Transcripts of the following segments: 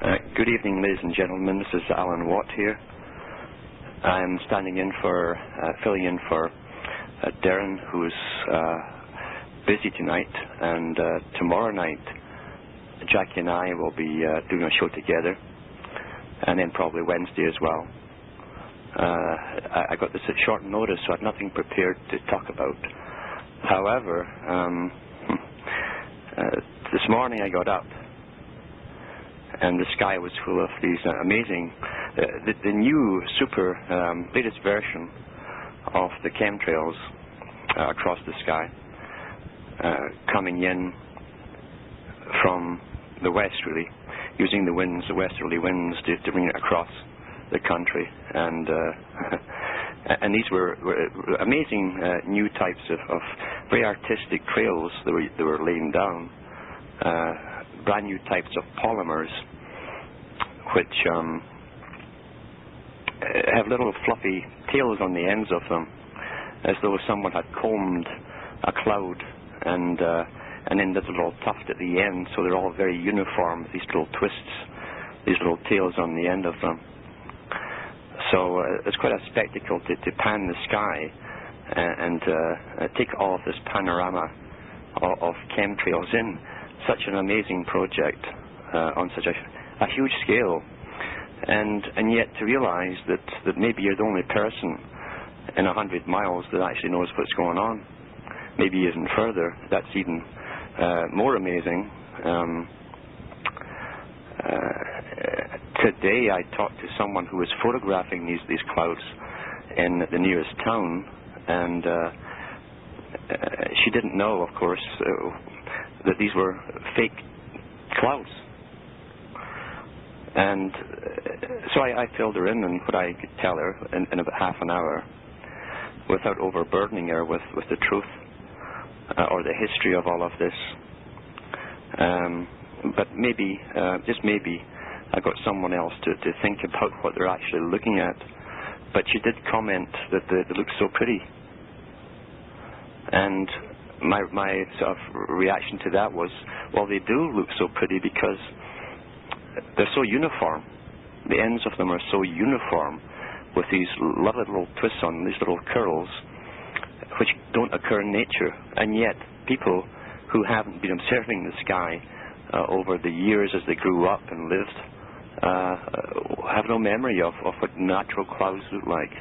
Good evening, ladies and gentlemen. This is Alan Watt here. I'm standing in for, filling in for Darren, who's busy tonight, and tomorrow night Jackie and I will be doing a show together, and then probably Wednesday as well. I got this at short notice, so I have nothing prepared to talk about. However, this morning I got up, and the sky was full of these amazing, the new super latest version of the chemtrails across the sky, coming in from the west, really, using the winds, the westerly winds, to bring it across the country. And and these were amazing new types of very artistic trails that were laying down, brand new types of polymers, which have little fluffy tails on the ends of them, as though someone had combed a cloud, and then there's a little tuft at the end, so they're all very uniform, these little twists, these little tails on the end of them. So it's quite a spectacle to pan the sky and take all of this panorama of chemtrails in such an amazing project on such a huge scale, and yet to realize that maybe you're the only person in 100 miles that actually knows what's going on. Maybe even further, that's even more amazing. Today I talked to someone who was photographing these clouds in the nearest town, and she didn't know, of course, that these were fake clouds. And so I filled her in on what I could tell her in about half an hour, without overburdening her with the truth or the history of all of this. But maybe, just maybe, I got someone else to think about what they're actually looking at. But she did comment that they look so pretty. And my sort of reaction to that was, well, they do look so pretty because they're so uniform. The ends of them are so uniform, with these lovely little twists on, these little curls, which don't occur in nature. And yet, people who haven't been observing the sky over the years as they grew up and lived have no memory of what natural clouds look like.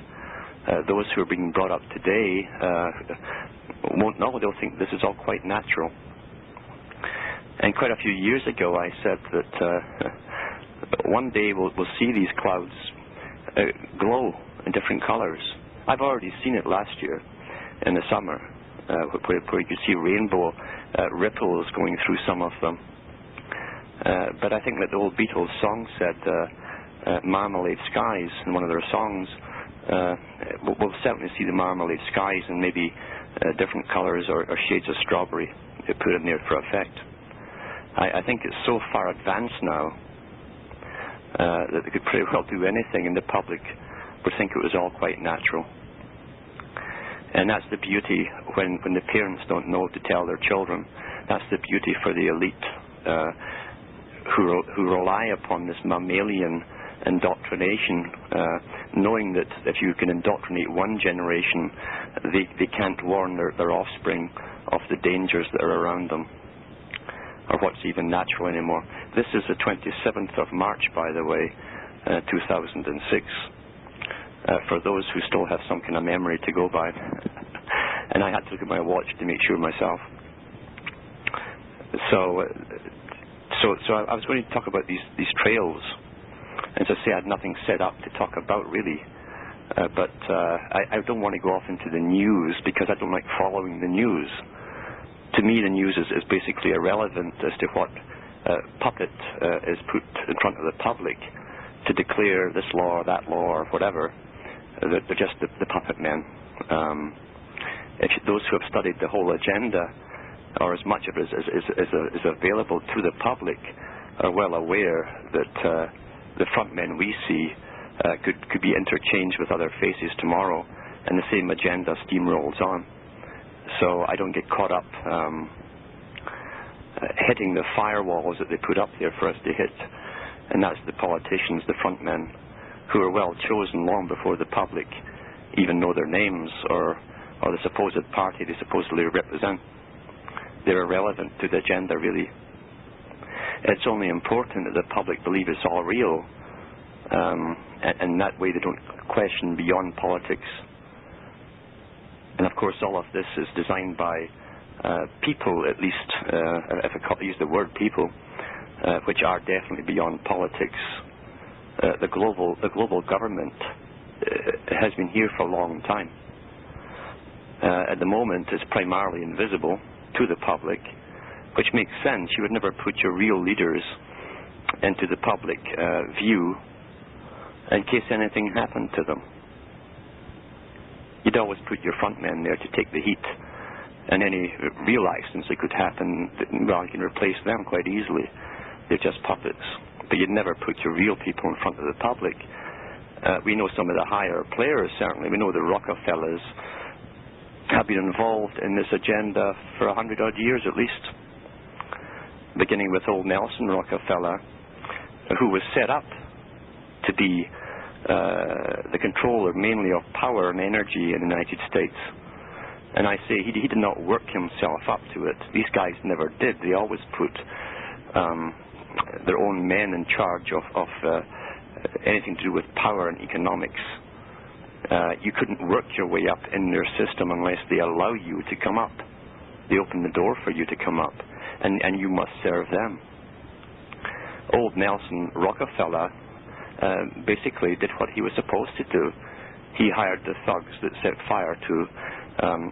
Those who are being brought up today won't know. They'll think this is all quite natural. And quite a few years ago I said that one day we'll see these clouds glow in different colors. I've already seen it last year in the summer, where you could see rainbow ripples going through some of them. But I think that the old Beatles song said marmalade skies in one of their songs. We'll certainly see the marmalade skies, and maybe different colors or shades of strawberry put in there for effect. I think it's so far advanced now that they could pretty well do anything, and the public would think it was all quite natural. And that's the beauty when the parents don't know to tell their children. That's the beauty for the elite who rely upon this mammalian indoctrination, knowing that if you can indoctrinate one generation, they can't warn their offspring of the dangers that are around them, or what's even natural anymore. This is the 27th of March, by the way, 2006, for those who still have some kind of memory to go by. And I had to look at my watch to make sure myself. So I was going to talk about these trails. And as I say, I had nothing set up to talk about, really. But I don't want to go off into the news, because I don't like following the news. To me, the news is basically irrelevant as to what puppet is put in front of the public to declare this law or that law or whatever. They're just the puppet men. If those who have studied the whole agenda, or as much of it as available to the public, are well aware that the front men we see could be interchanged with other faces tomorrow, and the same agenda steamrolls on. So I don't get caught up hitting the firewalls that they put up there for us to hit, and that's the politicians, the front men, who are well chosen long before the public even know their names or the supposed party they supposedly represent. They're irrelevant to the agenda, really. It's only important that the public believe it's all real, and that way they don't question beyond politics. And of course all of this is designed by people, at least, if I use the word people, which are definitely beyond politics. The global government has been here for a long time. At the moment it's primarily invisible to the public, which makes sense. You would never put your real leaders into the public view in case anything happened to them. You'd always put your front men there to take the heat, and any real accidents that could happen, well, you can replace them quite easily. They're just puppets. But you'd never put your real people in front of the public. We know some of the higher players, certainly. We know the Rockefellers have been involved in this agenda for 100-odd years at least, beginning with old Nelson Rockefeller, who was set up to be the controller mainly of power and energy in the United States. And I say he did not work himself up to it. These guys never did. They always put their own men in charge of anything to do with power and economics. You couldn't work your way up in their system unless they allow you to come up. They open the door for you to come up, and you must serve them. Old Nelson Rockefeller basically did what he was supposed to do. He hired the thugs that set fire to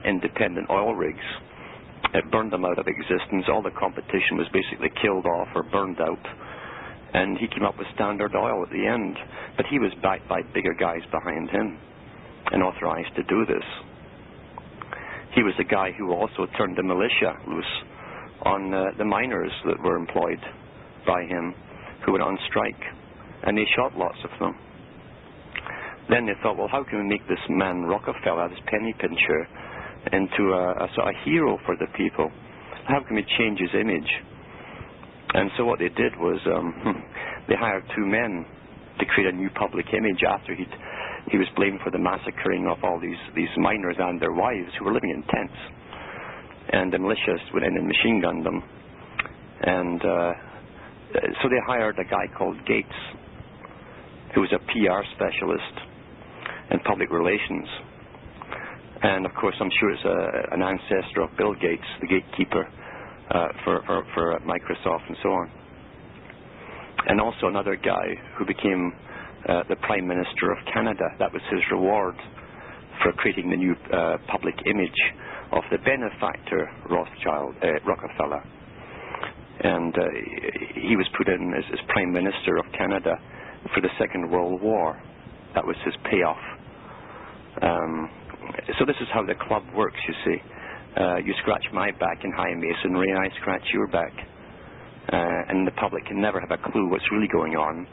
independent oil rigs. It burned them out of existence. All the competition was basically killed off or burned out, and he came up with Standard Oil at the end. But he was backed by bigger guys behind him and authorized to do this. He was the guy who also turned the militia loose on the miners that were employed by him, who went on strike, and they shot lots of them. Then they thought, well, how can we make this man Rockefeller, this penny pincher, into a sort of hero for the people? How can we change his image? And so what they did was they hired two men to create a new public image after he was blamed for the massacring of all these miners and their wives who were living in tents. And the militias went in and machine gunned them. And so they hired a guy called Gates, who was a PR specialist in public relations. And of course, I'm sure it's an ancestor of Bill Gates, the gatekeeper for Microsoft and so on. And also another guy who became the Prime Minister of Canada. That was his reward for creating the new public image of the benefactor Rockefeller. And he was put in as Prime Minister of Canada for the Second World War. That was his payoff. So this is how the club works, you see. You scratch my back in high masonry and I scratch your back. And the public can never have a clue what's really going on,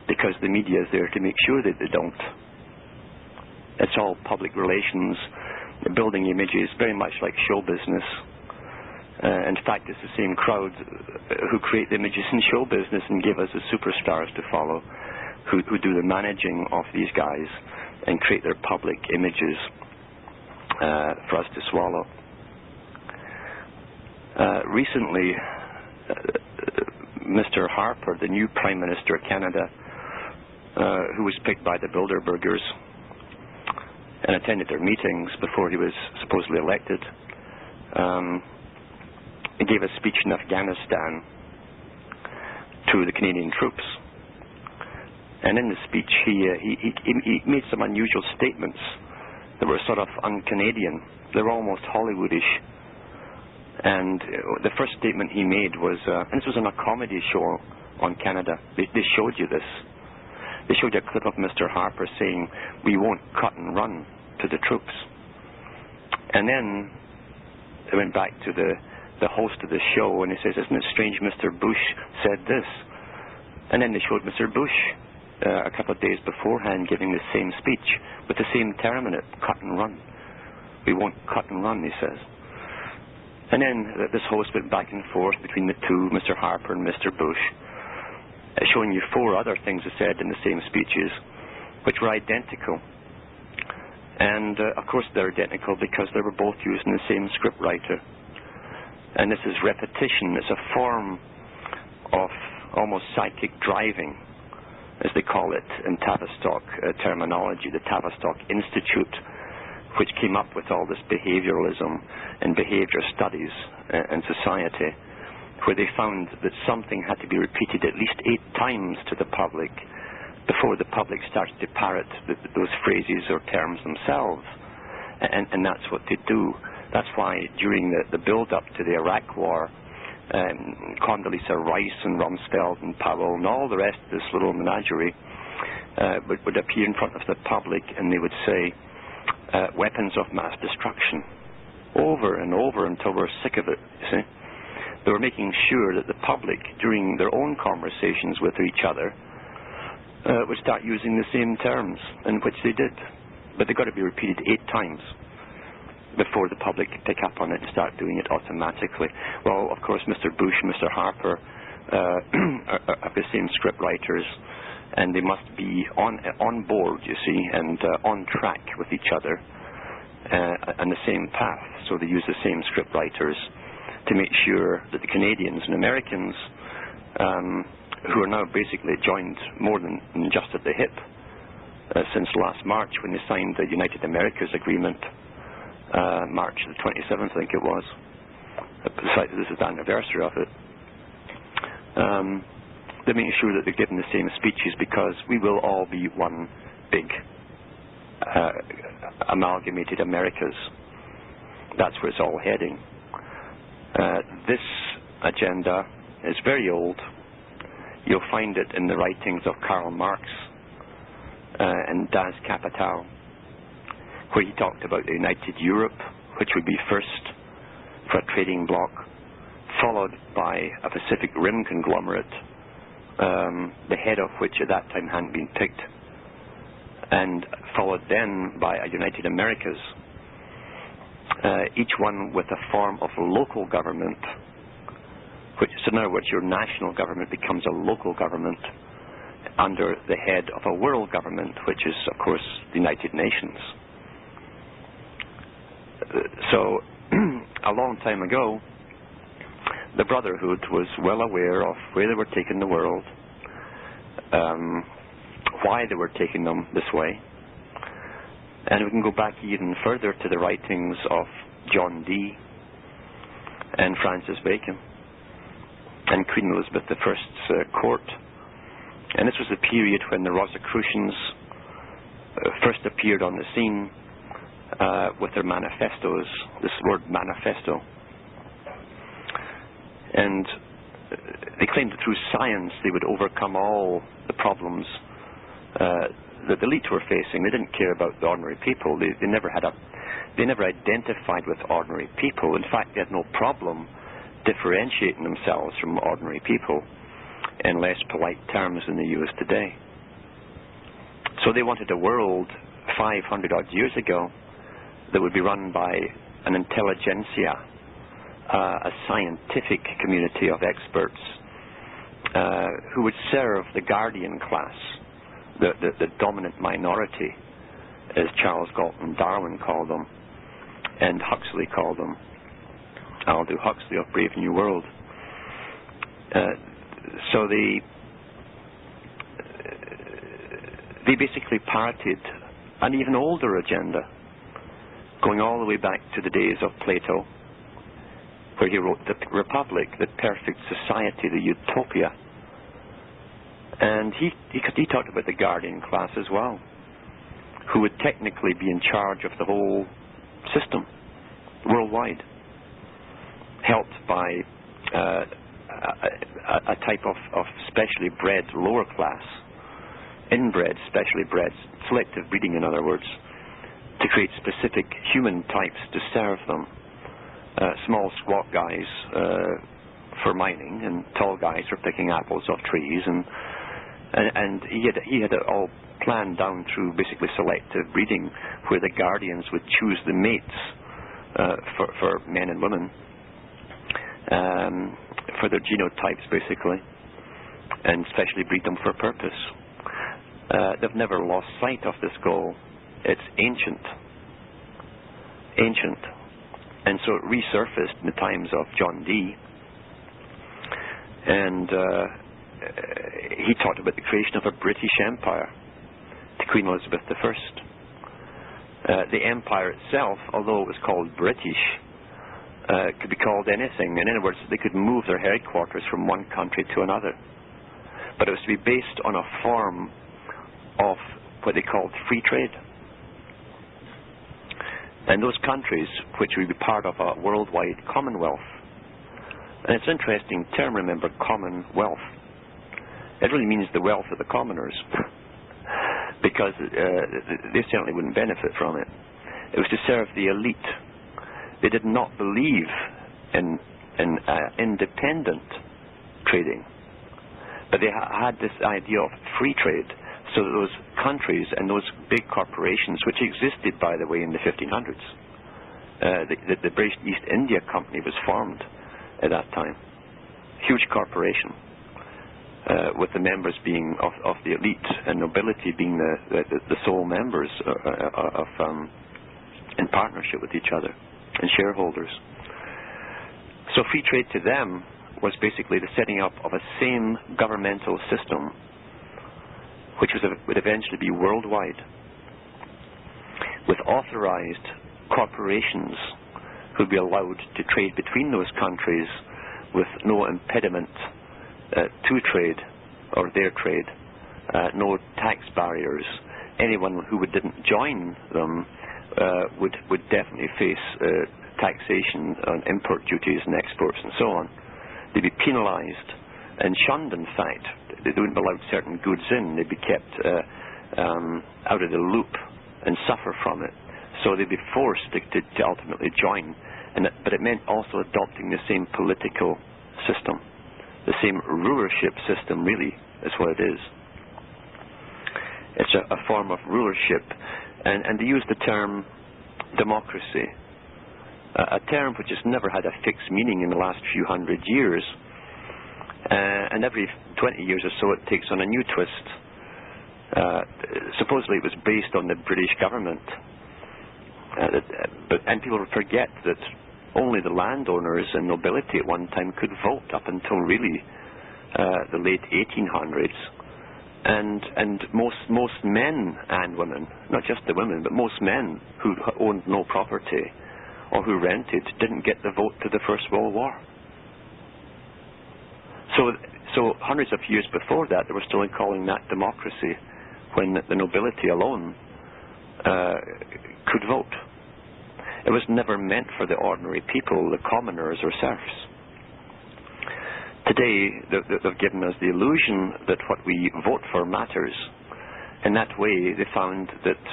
because the media is there to make sure that they don't. It's all public relations, building images, very much like show business. In fact, it's the same crowd who create the images in show business and give us the superstars to follow, who do the managing of these guys and create their public images for us to swallow. Recently, Mr. Harper, the new Prime Minister of Canada, who was picked by the Bilderbergers and attended their meetings before he was supposedly elected, he gave a speech in Afghanistan to the Canadian troops. And in the speech, he made some unusual statements that were sort of un-Canadian. They were almost Hollywoodish. And the first statement he made was, and this was on a comedy show on Canada. They showed you this. They showed you a clip of Mr. Harper saying, "We won't cut and run," to the troops. And then they went back to the host of the show, and he says, "Isn't it strange Mr. Bush said this?" And then they showed Mr. Bush a couple of days beforehand giving the same speech with the same term in it, cut and run. "We won't cut and run," he says. And then this host went back and forth between the two, Mr. Harper and Mr. Bush. showing you 4 other things they said in the same speeches, which were identical. And of course they're identical because they were both using the same scriptwriter. And this is repetition. It's a form of almost psychic driving, as they call it in Tavistock terminology, the Tavistock Institute, which came up with all this behavioralism and behavior studies in society, where they found that something had to be repeated at least 8 times to the public before the public started to parrot those phrases or terms themselves. And that's what they do. That's why during the build-up to the Iraq War, Condoleezza Rice and Rumsfeld and Powell and all the rest of this little menagerie would appear in front of the public, and they would say, weapons of mass destruction, over and over until we're sick of it, you see. They were making sure that the public, during their own conversations with each other, would start using the same terms, in which they did. But they've got to be repeated 8 times before the public pick up on it and start doing it automatically. Well, of course, Mr. Bush and Mr. Harper are the same script writers, and they must be on board, you see, and on track with each other on the same path. So they use the same script writers to make sure that the Canadians and Americans, who are now basically joined more than just at the hip since last March, when they signed the United Americas Agreement, March the 27th, I think it was. This is the anniversary of it. They're making sure that they're given the same speeches, because we will all be one big amalgamated Americas. That's where it's all heading. This agenda is very old. You'll find it in the writings of Karl Marx and Das Kapital, where he talked about the United Europe, which would be first for a trading bloc, followed by a Pacific Rim conglomerate, the head of which at that time hadn't been picked, and followed then by a United Americas, each one with a form of local government, which, so in other words, your national government becomes a local government under the head of a world government, which is, of course, the United Nations. So, a long time ago, the Brotherhood was well aware of where they were taking the world, why they were taking them this way. And we can go back even further to the writings of John Dee and Francis Bacon and Queen Elizabeth I's court. And this was the period when the Rosicrucians first appeared on the scene with their manifestos, this word manifesto. And they claimed that through science they would overcome all the problems that the elite were facing. They didn't care about the ordinary people. They never identified with ordinary people. In fact, they had no problem differentiating themselves from ordinary people in less polite terms than they use today. So they wanted a world 500 odd years ago that would be run by an intelligentsia, a scientific community of experts who would serve the guardian class, the dominant minority, as Charles Galton Darwin called them, and Huxley called them. Aldous Huxley of Brave New World. So they basically parroted an even older agenda, going all the way back to the days of Plato, where he wrote the Republic, the perfect society, the utopia. And he talked about the guardian class as well, who would technically be in charge of the whole system, worldwide, helped by a type of specially bred lower class, inbred, specially bred, selective breeding in other words, to create specific human types to serve them. Small squat guys for mining, and tall guys for picking apples off trees, and he had it all planned down through basically selective breeding, where the guardians would choose the mates for men and women, for their genotypes basically, and specially breed them for a purpose. They've never lost sight of this goal. It's ancient. And so it resurfaced in the times of John Dee. And he talked about the creation of a British Empire to Queen Elizabeth I. The empire itself, although it was called British, could be called anything. In other words, they could move their headquarters from one country to another. But it was to be based on a form of what they called free trade. And those countries which would be part of a worldwide commonwealth. And it's an interesting term, remember, commonwealth. It really means the wealth of the commoners. Because they certainly wouldn't benefit from it. It was to serve the elite. They did not believe in independent trading. But they had this idea of free trade. So that those countries and those big corporations, which existed, by the way, in the 1500s, the British East India Company was formed at that time. Huge corporation, with the members being of the elite and nobility being the sole members in partnership with each other and shareholders. So free trade to them was basically the setting up of a same governmental system which would eventually be worldwide, with authorized corporations who would be allowed to trade between those countries with no impediment to trade or their trade, no tax barriers. Anyone who didn't join them would definitely face taxation on import duties and exports and so on. They'd be penalized and shunned, in fact. They wouldn't be allowed certain goods in. They'd be kept out of the loop and suffer from it. So they'd be forced to ultimately join. But it meant also adopting the same political system. The same rulership system, really, is what it is. It's a form of rulership. And they use the term democracy, a term which has never had a fixed meaning in the last few hundred years. And every 20 years or so it takes on a new twist. Supposedly it was based on the British government. And people forget that only the landowners and nobility at one time could vote up until really the late 1800s. And most men and women, not just the women, but most men who owned no property or who rented didn't get the vote to the First World War. So hundreds of years before that, they were still calling that democracy, when the nobility alone could vote. It was never meant for the ordinary people, the commoners or serfs. Today, they've given us the illusion that what we vote for matters. In that way, they found that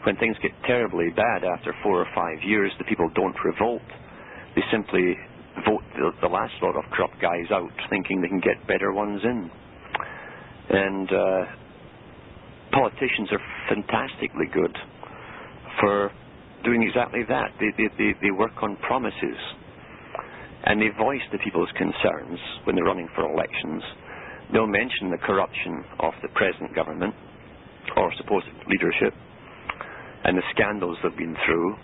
when things get terribly bad after 4 or 5 years, the people don't revolt. They simply vote the last lot of corrupt guys out, thinking they can get better ones in. And politicians are fantastically good for doing exactly that. They work on promises, and they voice the people's concerns when they're running for elections. They'll mention the corruption of the present government or supposed leadership and the scandals they've been through.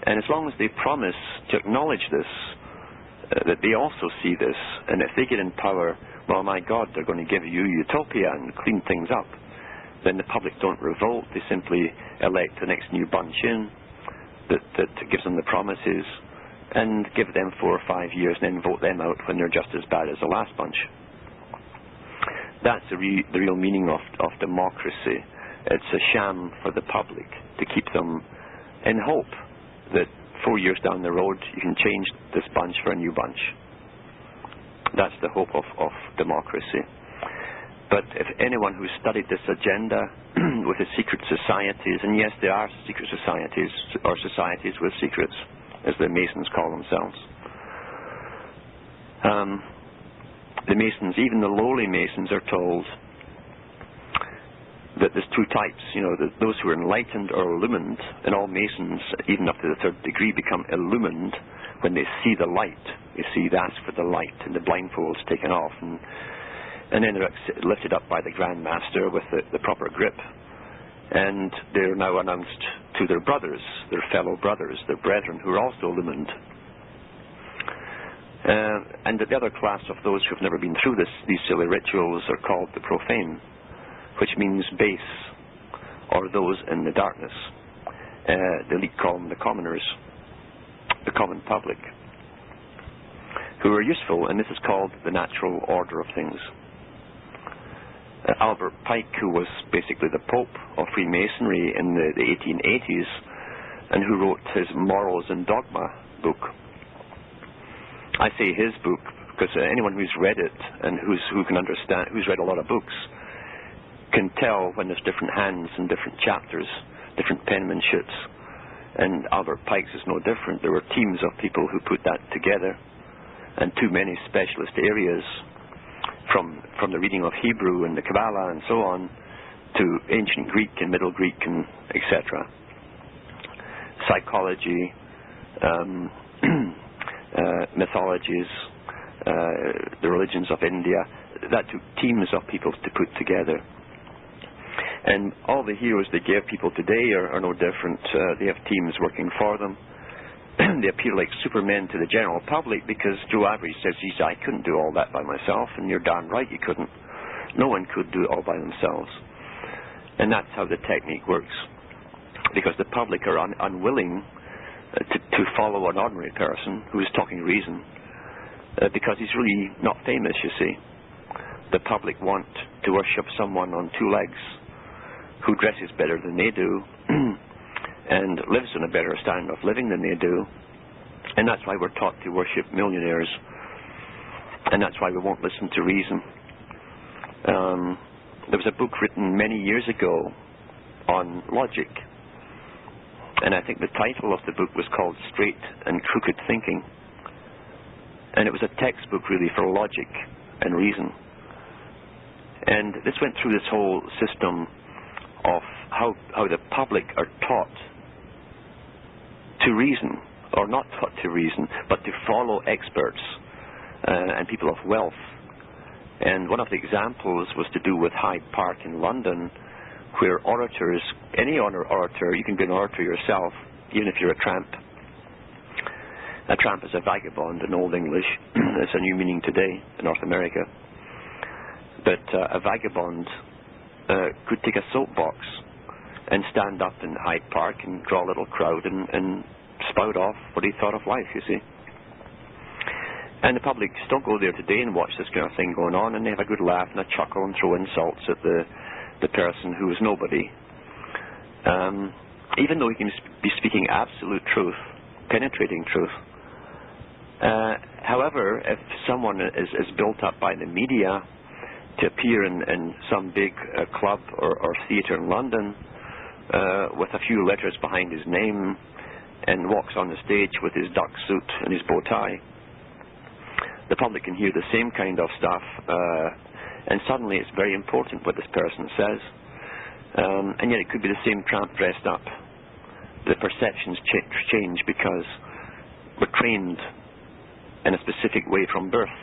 And as long as they promise to acknowledge this, that they also see this, and if they get in power, well, my God, they're going to give you utopia and clean things up. Then the public don't revolt. They simply elect the next new bunch in that gives them the promises, and give them 4 or 5 years, and then vote them out when they're just as bad as the last bunch. That's the real meaning of democracy. It's a sham for the public to keep them in hope that 4 years down the road you can change this bunch for a new bunch. That's the hope of democracy. But if anyone who studied this agenda with the secret societies, and yes, there are secret societies, or societies with secrets, as the Masons call themselves. The Masons, even the lowly Masons, are told that there's 2 types, those who are enlightened or illumined, and all Masons, even up to the 3rd degree, become illumined when they see the light. They ask for the light, and the blindfold's taken off, and and then they're lifted up by the Grand Master with the proper grip, and they're now announced to their brothers, their fellow brothers, their brethren, who are also illumined. And the other class of those who have never been through these silly rituals are called the profane, which means base, or those in the darkness. The elite call them the commoners, the common public, who are useful, and this is called the natural order of things. Albert Pike, who was basically the Pope of Freemasonry in the 1880s, and who wrote his Morals and Dogma book. I say his book because anyone who's read it and who can understand, who's read a lot of books, can tell when there's different hands and different chapters, different penmanships. And Albert Pike's is no different. There were teams of people who put that together, and too many specialist areas, from the reading of Hebrew and the Kabbalah and so on, to ancient Greek and Middle Greek and etc. Psychology, mythologies, the religions of India. That took teams of people to put together. And all the heroes they give people today are no different. They have teams working for them. They appear like supermen to the general public because Joe Average says, geez, I couldn't do all that by myself, and you're darn right you couldn't. No one could do it all by themselves. And that's how the technique works. Because the public are unwilling to follow an ordinary person who is talking reason, because he's really not famous, you see. The public want to worship someone on two legs, who dresses better than they do, and lives in a better standard of living than they do. And that's why we're taught to worship millionaires, and that's why we won't listen to reason. There was a book written many years ago on logic, and I think the title of the book was called Straight and Crooked Thinking. And it was a textbook really for logic and reason. And this went through this whole system of how the public are taught to reason, or not taught to reason, but to follow experts and people of wealth. And one of the examples was to do with Hyde Park in London, where orators, any orator, you can be an orator yourself, even if you're a tramp. A tramp is a vagabond in Old English. It's a new meaning today in North America. But a vagabond could take a soapbox and stand up in Hyde Park and draw a little crowd and spout off what he thought of life, you see. And the public still go there today and watch this kind of thing going on, and they have a good laugh and a chuckle and throw insults at the person who is nobody. Even though he can be speaking absolute truth, penetrating truth. However, if someone is built up by the media to appear in some big club or theatre in London with a few letters behind his name, and walks on the stage with his duck suit and his bow tie, the public can hear the same kind of stuff, and suddenly it's very important what this person says, and yet it could be the same tramp dressed up. The perceptions change because we're trained in a specific way from birth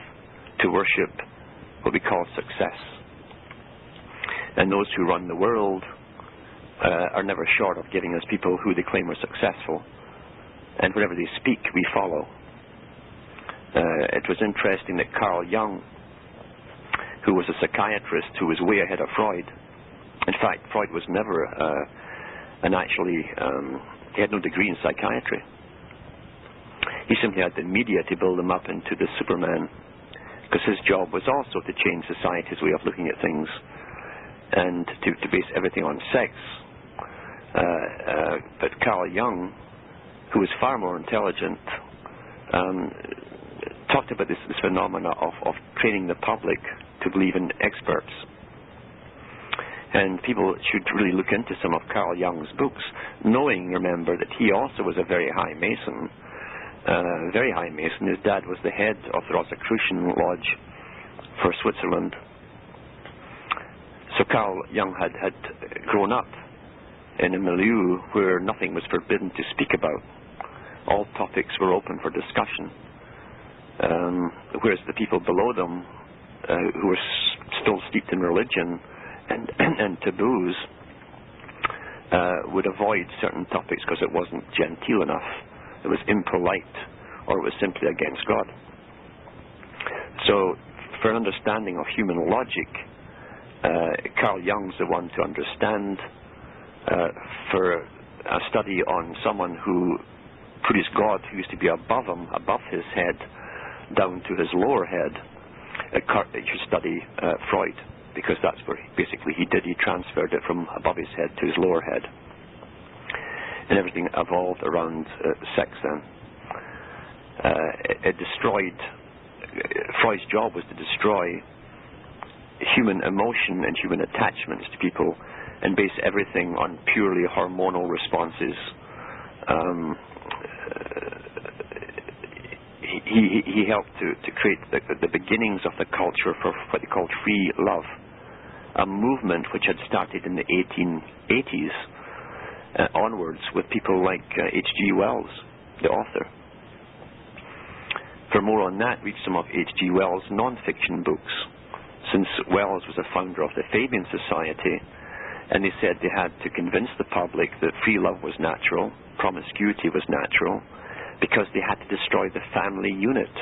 to worship what we call success. And those who run the world are never short of giving us people who they claim are successful. And whenever they speak, we follow. It was interesting that Carl Jung, who was a psychiatrist who was way ahead of Freud. In fact, Freud was never he had no degree in psychiatry. He simply had the media to build him up into the Superman, because his job was also to change society's way of looking at things and to base everything on sex. But Carl Jung, who was far more intelligent, talked about this phenomena of training the public to believe in experts. And people should really look into some of Carl Jung's books, knowing, remember, that he also was a very high Mason. Very high Mason. His dad was the head of the Rosicrucian Lodge for Switzerland. So Carl Jung had grown up in a milieu where nothing was forbidden to speak about. All topics were open for discussion. Whereas the people below them, who were still steeped in religion and taboos, would avoid certain topics because it wasn't genteel enough, it was impolite, or it was simply against God. So, for an understanding of human logic, Carl Jung's the one to understand. For a study on someone who put his God, who used to be above him, above his head, down to his lower head, you should study Freud, because that's where basically he transferred it from above his head to his lower head. And everything evolved around sex then. It destroyed, Freud's job was to destroy human emotion and human attachments to people and base everything on purely hormonal responses. He helped to create the beginnings of the culture for what they called free love, a movement which had started in the 1880s onwards with people like H.G. Wells, the author. For more on that, read some of H.G. Wells' non-fiction books, since Wells was a founder of the Fabian Society, and they said they had to convince the public that free love was natural, promiscuity was natural, because they had to destroy the family unit,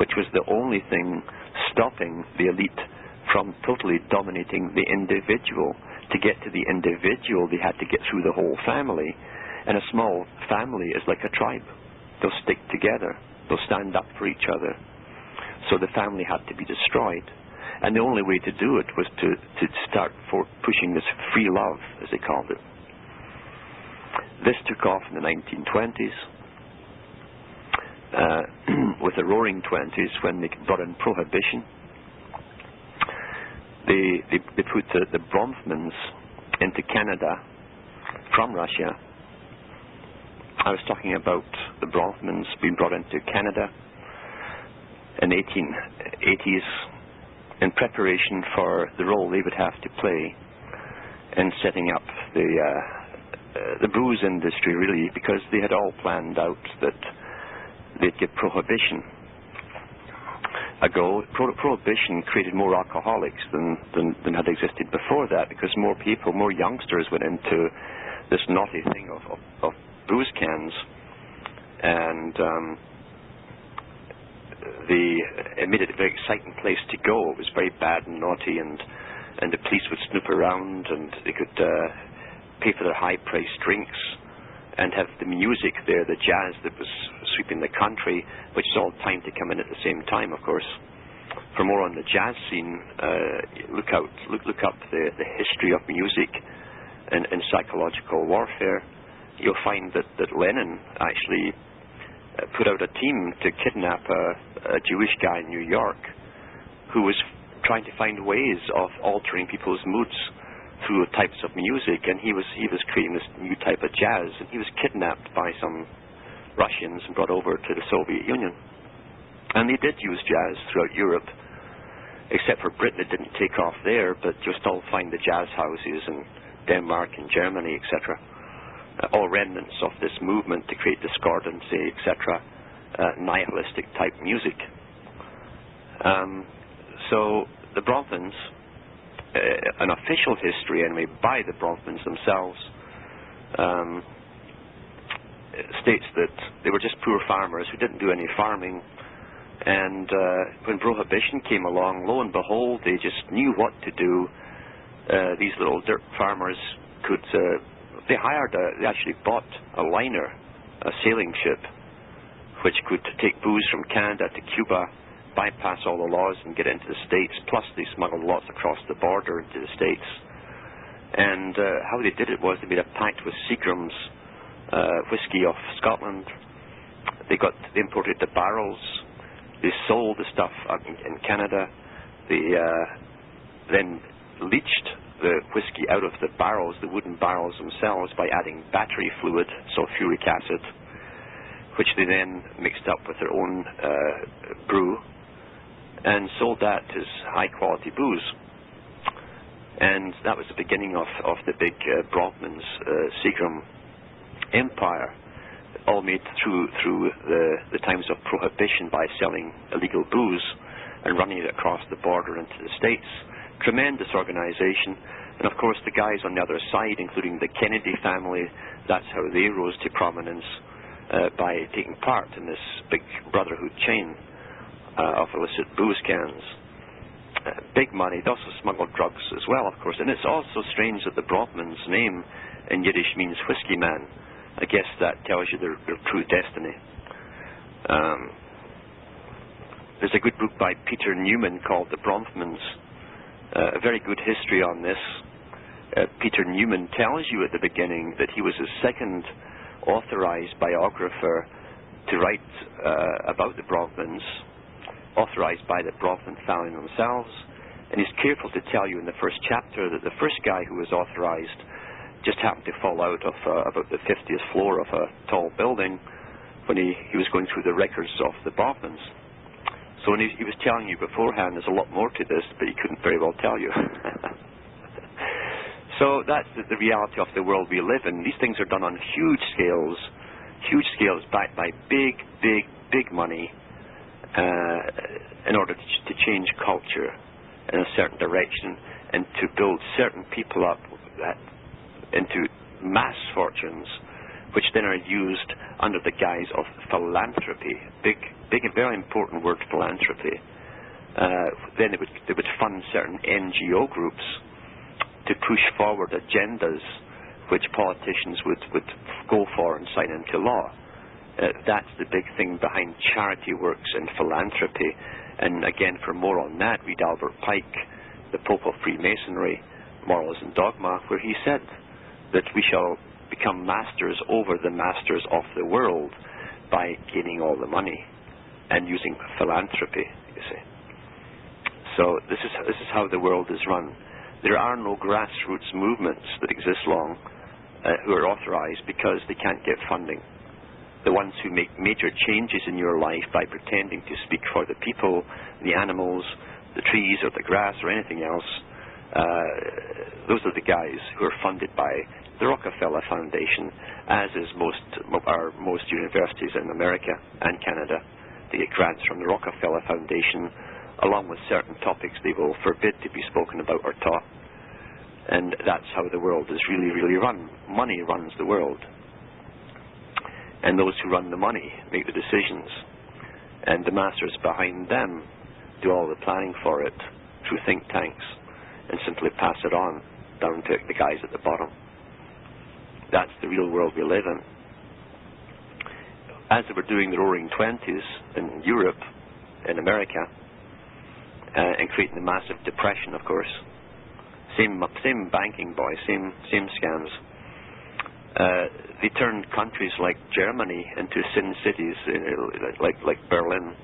which was the only thing stopping the elite from totally dominating the individual. To get to the individual, they had to get through the whole family. And a small family is like a tribe. They'll stick together. They'll stand up for each other. So the family had to be destroyed. And the only way to do it was to start pushing this free love, as they called it. This took off in the 1920s. With the Roaring Twenties, when they brought in prohibition, they put the Bronfmans into Canada from Russia. I was talking about the Bronfmans being brought into Canada in the 1880s in preparation for the role they would have to play in setting up the booze industry, really, because they had all planned out that they'd get prohibition ago. Prohibition created more alcoholics than had existed before that, because more people, more youngsters went into this naughty thing of booze cans, and it made it a very exciting place to go. It was very bad and naughty, and the police would snoop around, and they could pay for their high-priced drinks and have the music there, the jazz that was sweeping the country, which is all timed to come in at the same time, of course. For more on the jazz scene, look up the history of music and psychological warfare. You'll find that Lenin actually put out a team to kidnap a Jewish guy in New York who was trying to find ways of altering people's moods through types of music, and he was creating this new type of jazz, and he was kidnapped by some Russians and brought over to the Soviet Union. And they did use jazz throughout Europe, except for Britain. It didn't take off there, but you'll still find the jazz houses in Denmark and Germany, etc. All remnants of this movement to create discordancy, etc., nihilistic type music. So the Bronfmans, an official history anyway by the Bronfmans themselves, states that they were just poor farmers who didn't do any farming, and when prohibition came along, lo and behold, they just knew what to do. These little dirt farmers they actually bought a liner, a sailing ship, which could take booze from Canada to Cuba, bypass all the laws and get into the States, plus they smuggled lots across the border into the States. And how they did it was they made a pact with Seagram's whiskey of Scotland. They imported the barrels, they sold the stuff in Canada, they then leached the whiskey out of the barrels, the wooden barrels themselves, by adding battery fluid, sulfuric acid, which they then mixed up with their own brew, and sold that as high-quality booze. And that was the beginning of the big Bronfmans Seagram empire, all made through the times of prohibition by selling illegal booze and running it across the border into the States, Tremendous organization. And of course the guys on the other side, including the Kennedy family, that's how they rose to prominence, by taking part in this big brotherhood chain of illicit booze cans. Big money. They also smuggled drugs as well, of course. And it's also strange that the Bronfman's name in Yiddish means whiskey man. I guess that tells you their true destiny. There's a good book by Peter Newman called The Bronfmans. A very good history on this. Peter Newman tells you at the beginning that he was the second authorized biographer to write about the Bronfmans, authorized by the Bronfman family themselves, and he's careful to tell you in the first chapter that the first guy who was authorized just happened to fall out of about the 50th floor of a tall building when he was going through the records of the Bronfmans. So when he was telling you beforehand, there's a lot more to this, but he couldn't very well tell you. So that's the reality of the world we live in. These things are done on huge scales backed by big money, in order to change culture in a certain direction and to build certain people up into mass fortunes, which then are used under the guise of philanthropy. Big and very important word, philanthropy. Then they would fund certain NGO groups to push forward agendas which politicians would go for and sign into law. That's the big thing behind charity works and philanthropy. And again, for more on that, read Albert Pike, The Pope of Freemasonry, Morals and Dogma, where he said that we shall become masters over the masters of the world by gaining all the money and using philanthropy, you see. So this is how the world is run. There are no grassroots movements that exist long who are authorized because they can't get funding. The ones who make major changes in your life by pretending to speak for the people, the animals, the trees or the grass or anything else, those are the guys who are funded by the Rockefeller Foundation, as is most universities in America and Canada. They get grants from the Rockefeller Foundation, along with certain topics they will forbid to be spoken about or taught. And that's how the world is really run. Money runs the world. And those who run the money make the decisions. And the masters behind them do all the planning for it through think tanks and simply pass it on down to the guys at the bottom. That's the real world we live in. As they were doing the Roaring Twenties in Europe, in America, and creating the massive depression, of course, same banking boys, same scams. They turned countries like Germany into sin cities, like Berlin.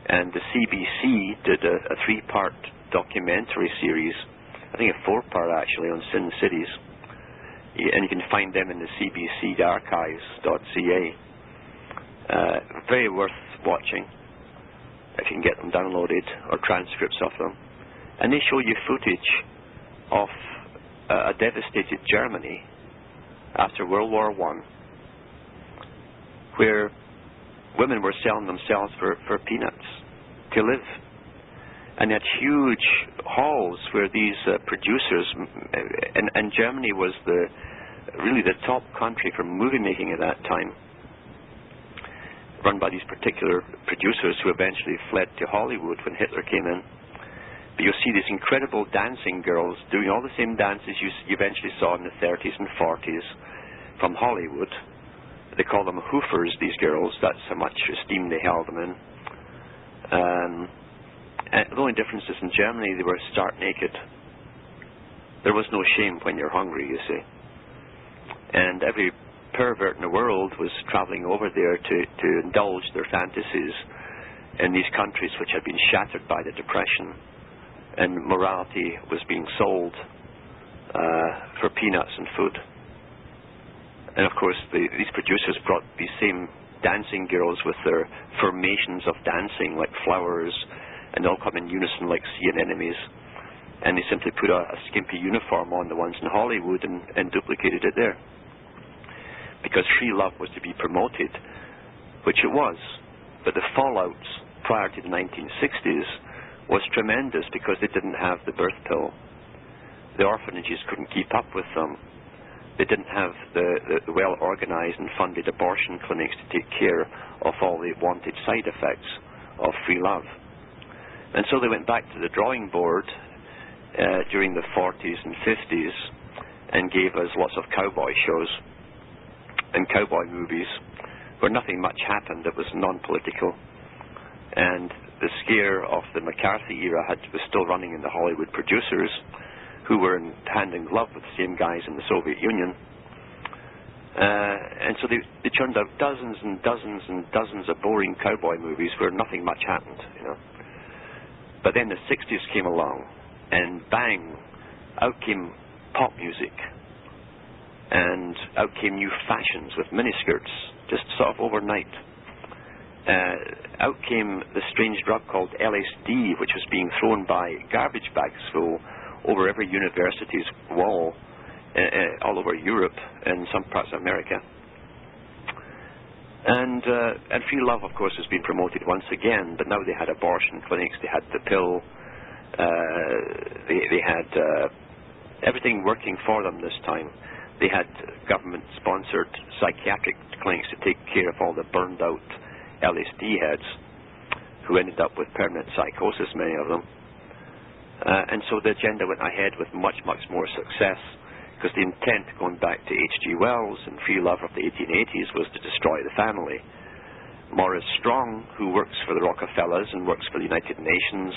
And the CBC did a 3-part documentary series, I think a 4-part actually, on sin cities. And you can find them in the CBC archives.ca. Very worth watching if you can get them downloaded, or transcripts of them. And they show you footage of a devastated Germany after World War I, where women were selling themselves for peanuts to live. And they had huge halls where these producers, and Germany was really the top country for movie making at that time, run by these particular producers who eventually fled to Hollywood when Hitler came in. But you'll see these incredible dancing girls doing all the same dances you eventually saw in the 30s and 40s from Hollywood. They call them hoofers, these girls. That's how much esteem they held them in. And the only difference is in Germany they were stark naked. There was no shame when you're hungry, you see. And every pervert in the world was traveling over there to indulge their fantasies in these countries which had been shattered by the Depression, and morality was being sold for peanuts and food. And of course these producers brought these same dancing girls with their formations of dancing like flowers, and they all come in unison like sea anemones, and they simply put a skimpy uniform on the ones in Hollywood and duplicated it there. Because free love was to be promoted, which it was, but the fallouts prior to the 1960s was tremendous because they didn't have the birth pill. The orphanages couldn't keep up with them. They didn't have the well-organized and funded abortion clinics to take care of all the wanted side effects of free love. And so they went back to the drawing board during the 40s and 50s and gave us lots of cowboy shows and cowboy movies where nothing much happened. It was non-political. And the scare of the McCarthy era was still running in the Hollywood producers, who were hand in glove with the same guys in the Soviet Union. And so they churned out dozens and dozens and dozens of boring cowboy movies where nothing much happened, you know. But then the 60s came along, and bang, out came pop music, and out came new fashions with miniskirts, just sort of overnight. Out came the strange drug called LSD, which was being thrown by garbage bags full over every university's wall, all over Europe and some parts of America. And free love, of course, has been promoted once again, but now they had abortion clinics, they had the pill, they had everything working for them this time. They had government-sponsored psychiatric clinics to take care of all the burned-out LSD heads who ended up with permanent psychosis, many of them. And so the agenda went ahead with much, much more success, because the intent, going back to H.G. Wells and free love of the 1880s, was to destroy the family. Maurice Strong, who works for the Rockefellers and works for the United Nations,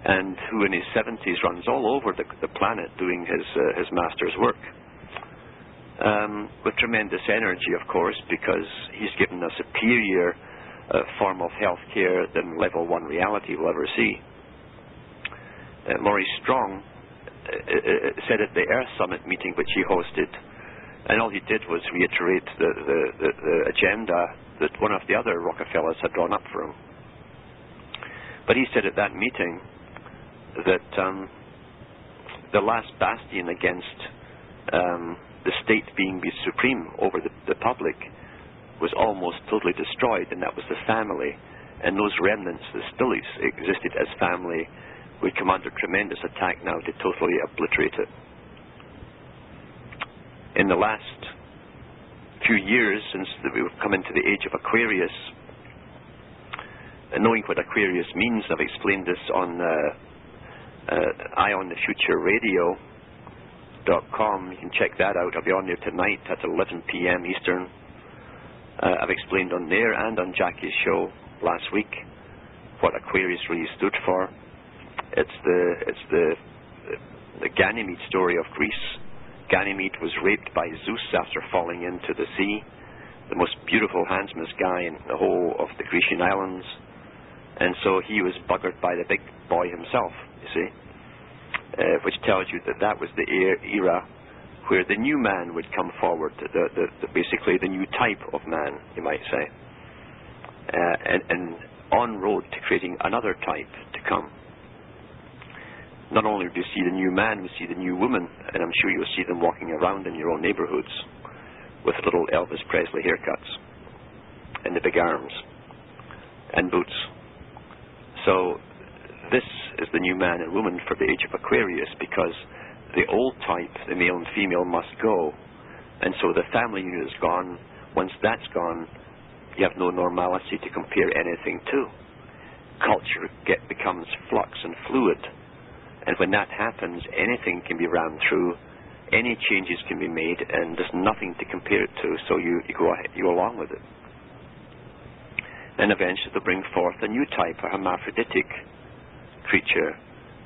and who in his 70s runs all over the planet doing his master's work, with tremendous energy, of course, because he's given a superior form of health care than level 1 reality will ever see. Maurice Strong said at the Earth Summit meeting which he hosted, and all he did was reiterate the agenda that one of the other Rockefellers had drawn up for him. But he said at that meeting that the last bastion against the state being supreme over the public was almost totally destroyed, and that was the family. And those remnants that still existed as family would come under tremendous attack now to totally obliterate it. In the last few years, since we've come into the age of Aquarius, and knowing what Aquarius means, I've explained this on EyeOnTheFutureRadio.com. You can check that out. I'll be on there tonight at 11 p.m. Eastern. I've explained on there and on Jackie's show last week what Aquarius really stood for. It's the Ganymede story of Greece. Ganymede was raped by Zeus after falling into the sea, the most beautiful, handsomest guy in the whole of the Grecian islands, and so he was buggered by the big boy himself, you see, which tells you that was the era where the new man would come forward, basically the new type of man, you might say, and en road to creating another type to come. Not only do you see the new man, we see the new woman, and I'm sure you'll see them walking around in your own neighborhoods with little Elvis Presley haircuts and the big arms and boots. So this is the new man and woman for the age of Aquarius, because the old type, the male and female, must go, and so the family unit is gone. Once that's gone, you have no normality to compare anything to. Culture becomes flux and fluid. And when that happens, anything can be ran through, any changes can be made, and there's nothing to compare it to, so you go along with it. And eventually they'll bring forth a new type, a hermaphroditic creature,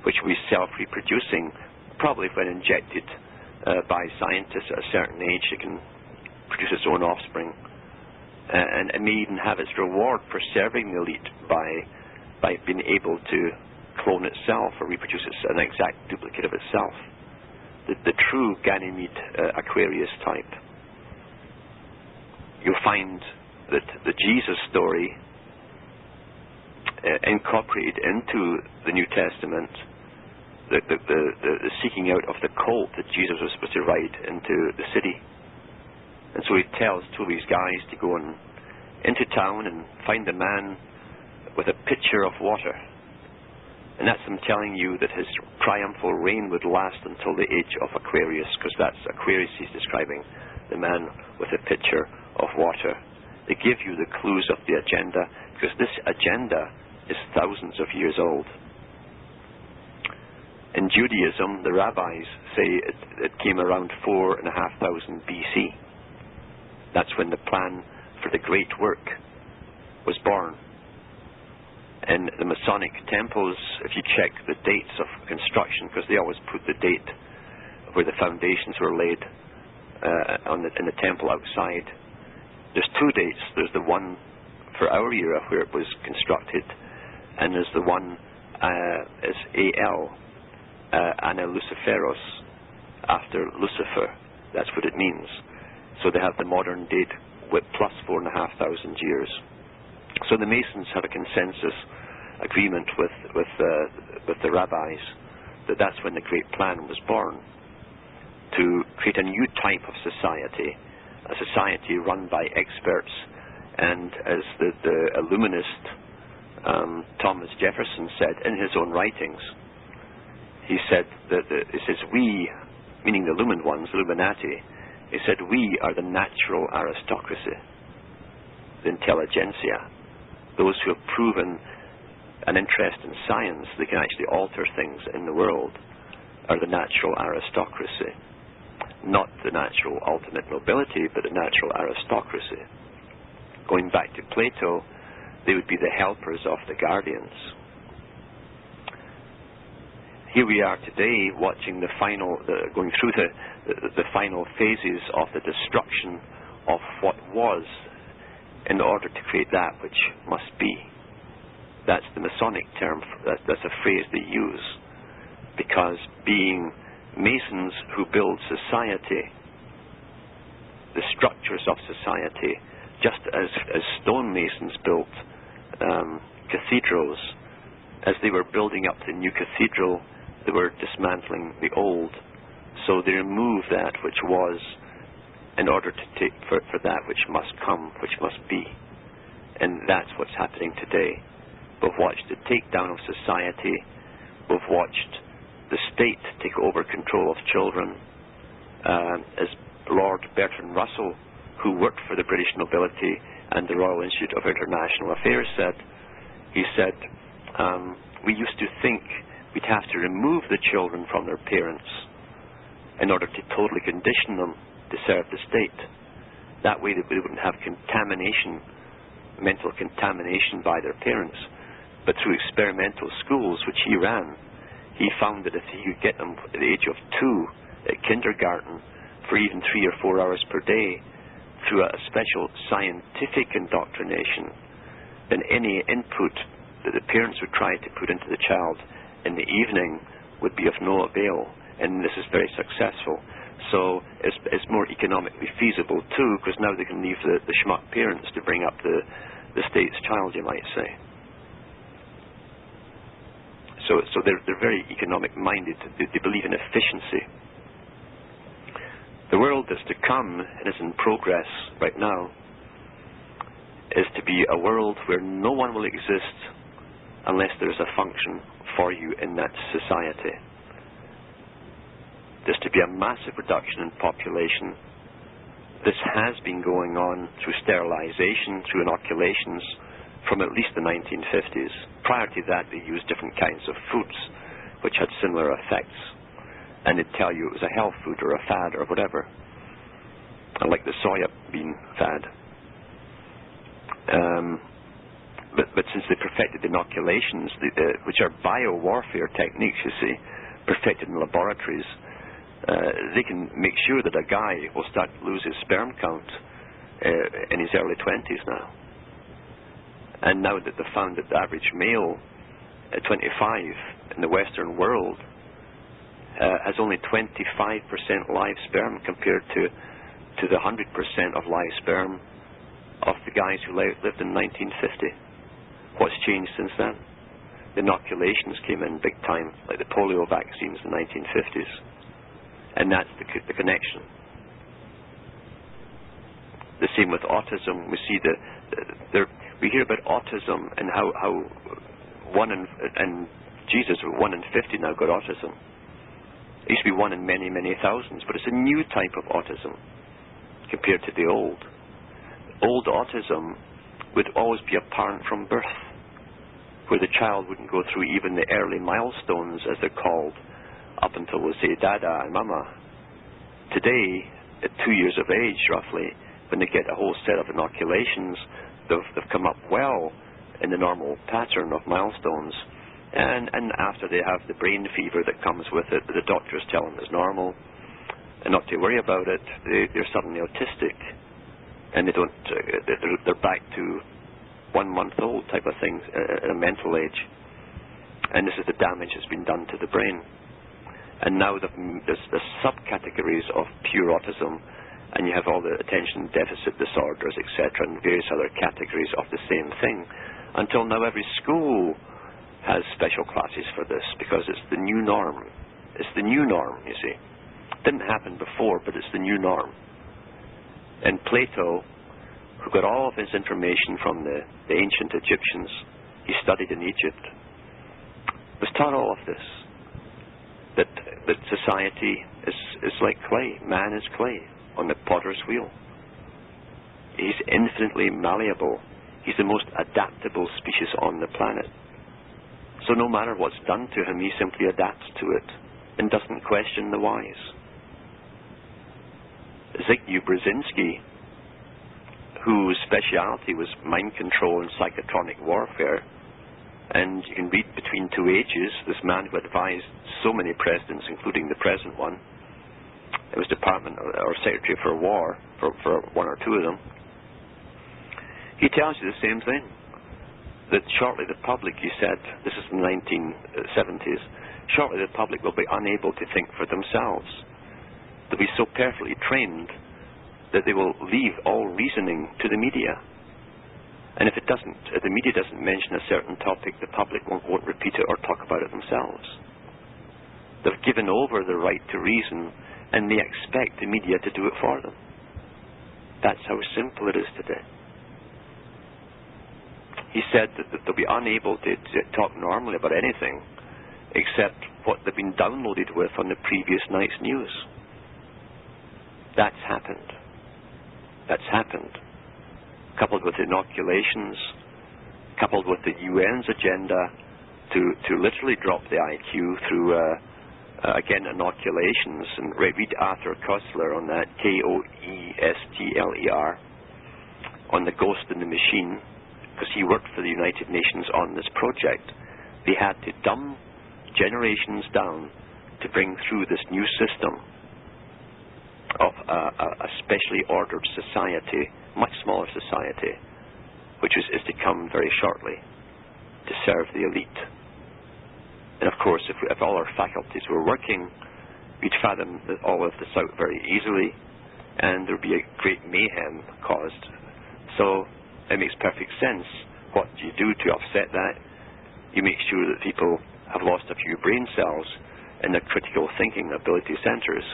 which will be self-reproducing, probably when injected by scientists at a certain age. It can produce its own offspring, and it may even have its reward for serving the elite by being able to clone itself or reproduce an exact duplicate of itself. The true Ganymede Aquarius type. You'll find that the Jesus story incorporated into the New Testament, the seeking out of the colt that Jesus was supposed to ride into the city. And so he tells two of these guys to go into town and find a man with a pitcher of water. And that's him telling you that his triumphal reign would last until the age of Aquarius, because that's Aquarius he's describing, the man with a pitcher of water. They give you the clues of the agenda, because this agenda is thousands of years old. In Judaism, the rabbis say it came around 4,500 BC. That's when the plan for the great work was born. In the Masonic temples, if you check the dates of construction, because they always put the date where the foundations were laid in the temple outside, there's two dates. There's the one for our era where it was constructed, and there's the one as AL, Anna Luciferos, after Lucifer. That's what it means. So they have the modern date with plus 4,500 years. So the Masons have a consensus agreement with the rabbis that that's when the great plan was born, to create a new type of society, a society run by experts. And as the Illuminist Thomas Jefferson said in his own writings, he said that he says, we, meaning the illumined ones, Illuminati, he said, we are the natural aristocracy, the intelligentsia, those who have proven an interest in science, they can actually alter things in the world, are the natural aristocracy. Not the natural ultimate nobility, but the natural aristocracy. Going back to Plato, they would be the helpers of the guardians. Here we are today watching the final, going through the final phases of the destruction of what was, in order to create that which must be. That's the Masonic term, that's a phrase they use, because being Masons who build society, the structures of society, just as stonemasons built cathedrals, as they were building up the new cathedral, they were dismantling the old. So they removed that which was in order to take for that which must come, which must be. And that's what's happening today. We've watched the takedown of society. We've watched the state take over control of children. As Lord Bertrand Russell, who worked for the British nobility and the Royal Institute of International Affairs, said, he said, we used to think we'd have to remove the children from their parents in order to totally condition them to serve the state. That way they wouldn't have contamination, mental contamination by their parents. But through experimental schools, which he ran, he found that if he could get them at the age of 2 at kindergarten for even 3 or 4 hours per day through a special scientific indoctrination, then any input that the parents would try to put into the child in the evening would be of no avail. And this is very successful. So it's more economically feasible too, because now they can leave the schmuck parents to bring up the state's child, you might say. So they're very economic minded. They believe in efficiency. The world that's to come, and is in progress right now, is to be a world where no one will exist unless there's a function for you in that society. There's to be a massive reduction in population. This has been going on through sterilization, through inoculations, from at least the 1950s. Prior to that, they used different kinds of foods which had similar effects. And they'd tell you it was a health food or a fad or whatever. Like the soya bean fad. But since they perfected inoculations, which are bio-warfare techniques, you see, perfected in laboratories, they can make sure that a guy will start to lose his sperm count in his early 20s now. And now that they've found that the average male at 25 in the Western world has only 25% live sperm compared to the 100% of live sperm of the guys who lived in 1950. What's changed since then? The inoculations came in big time, like the polio vaccines in the 1950s. And that's the connection. The same with autism. We see we hear about autism and how one in Jesus, 1 in 50 now got autism. It used to be 1 in many, many thousands, but it's a new type of autism compared to the old. Old autism would always be apparent from birth, where the child wouldn't go through even the early milestones, as they're called, up until, we'll say, Dada and Mama. Today, at 2 years of age, roughly, when they get a whole set of inoculations, they've come up well in the normal pattern of milestones. And after they have the brain fever that comes with it, the doctors tell them is normal, and not to worry about it, they're suddenly autistic, and they're back to 1 month old type of thing at a mental age. And this is the damage that's been done to the brain. And now there's subcategories of pure autism, and you have all the attention deficit disorders, etc., and various other categories of the same thing. Until now, every school has special classes for this, because it's the new norm. It's the new norm, you see. It didn't happen before, but it's the new norm. And Plato, who got all of his information from the ancient Egyptians, he studied in Egypt, was taught all of this, that society is like clay. Man is clay on the potter's wheel. He's infinitely malleable. He's the most adaptable species on the planet. So no matter what's done to him, he simply adapts to it and doesn't question the whys. Zbigniew Brzezinski, whose speciality was mind control and psychotronic warfare, and you can read Between Two Ages, this man who advised so many presidents, including the present one. It was Department or Secretary for War for 1 or 2 of them. He tells you the same thing. That shortly the public, he said, this is in the 1970s, shortly the public will be unable to think for themselves. They'll be so perfectly trained that they will leave all reasoning to the media. And if the media doesn't mention a certain topic, the public won't repeat it or talk about it themselves. They've given over the right to reason, and they expect the media to do it for them. That's how simple it is today. He said that they'll be unable to talk normally about anything except what they've been downloaded with on the previous night's news. That's happened. That's happened. Coupled with inoculations, coupled with the UN's agenda to literally drop the IQ through, again, inoculations. And read Arthur Koestler on that, Koestler, on the ghost in the machine, because he worked for the United Nations on this project. They had to dumb generations down to bring through this new system of a specially ordered society, much smaller society, which is to come very shortly to serve the elite. And of course, if all our faculties were working, we'd fathom all of this out very easily, and there'd be a great mayhem caused. So it makes perfect sense. What do you do to offset that? You make sure that people have lost a few brain cells in their critical thinking ability centers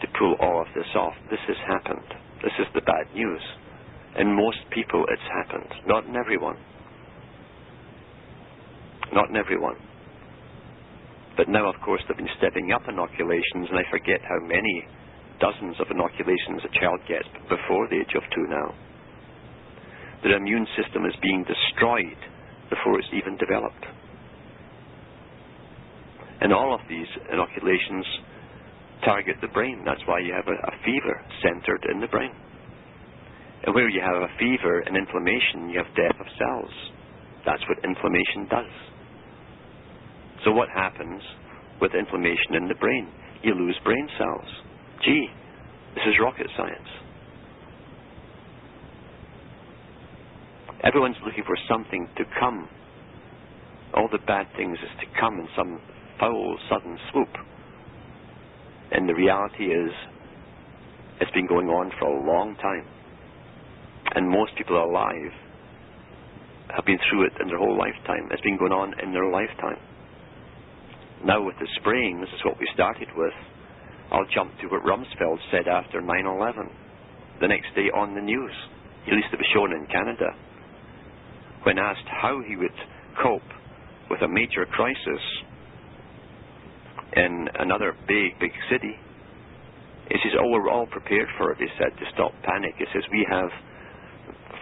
to pull all of this off. This has happened. This is the bad news. In most people it's happened. Not in everyone. Not in everyone. But now, of course, they've been stepping up inoculations, and I forget how many dozens of inoculations a child gets before the age of 2 now. Their immune system is being destroyed before it's even developed. And all of these inoculations target the brain. That's why you have a fever centered in the brain. And where you have a fever and inflammation, you have death of cells. That's what inflammation does. So what happens with inflammation in the brain? You lose brain cells. Gee, this is rocket science. Everyone's looking for something to come. All the bad things is to come in some foul, sudden swoop. And the reality is, it's been going on for a long time. And most people alive have been through it in their whole lifetime. It's been going on in their lifetime. Now with the spraying, this is what we started with. I'll jump to what Rumsfeld said after 9/11. The next day on the news, at least it was shown in Canada, when asked how he would cope with a major crisis in another big city. He says, oh, we're all prepared for it, he said, to stop panic. He says, we have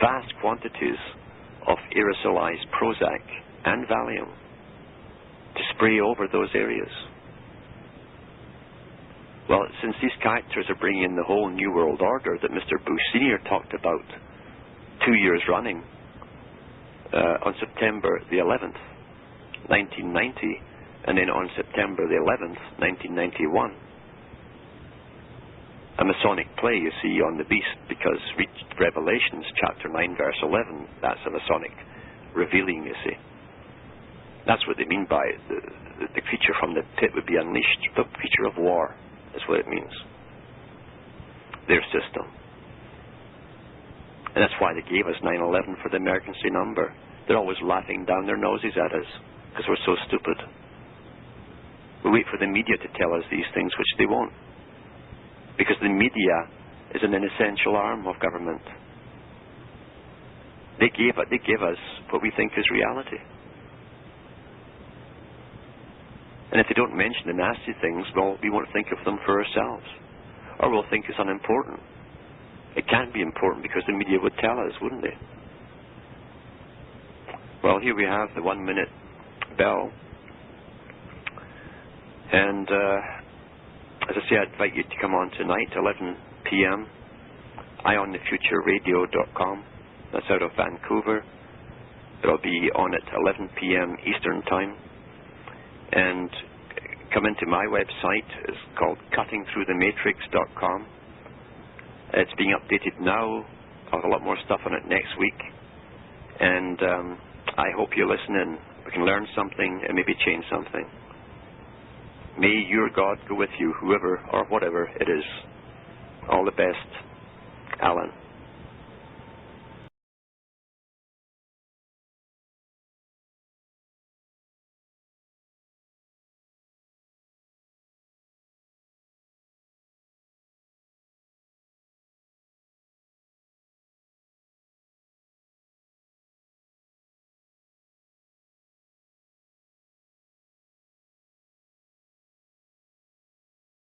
vast quantities of aerosolized Prozac and Valium to spray over those areas. Well, since these characters are bringing in the whole New World Order that Mr. Bush Sr. talked about 2 years running, on September the 11th, 1990, and then on September the 11th, 1991. A Masonic play, you see, on the beast, because Revelations chapter 9 verse 11, that's a Masonic revealing, you see. That's what they mean by the creature from the pit would be unleashed. The creature of war is what it means. Their system. And that's why they gave us 9/11 for the emergency number. They're always laughing down their noses at us because we're so stupid. We wait for the media to tell us these things, which they won't. Because the media is an essential arm of government. They give us what we think is reality. And if they don't mention the nasty things, well, we won't think of them for ourselves. Or we'll think it's unimportant. It can't be important because the media would tell us, wouldn't they? Well, here we have the 1 minute bell. And as I say, I invite you to come on tonight, 11 p.m. IOnTheFutureRadio.com. That's out of Vancouver. It'll be on at 11 p.m. Eastern Time. And come into my website. It's called CuttingThroughTheMatrix.com. It's being updated now. I'll have a lot more stuff on it next week. And I hope you listen in. We can learn something and maybe change something. May your God go with you, whoever or whatever it is. All the best, Alan.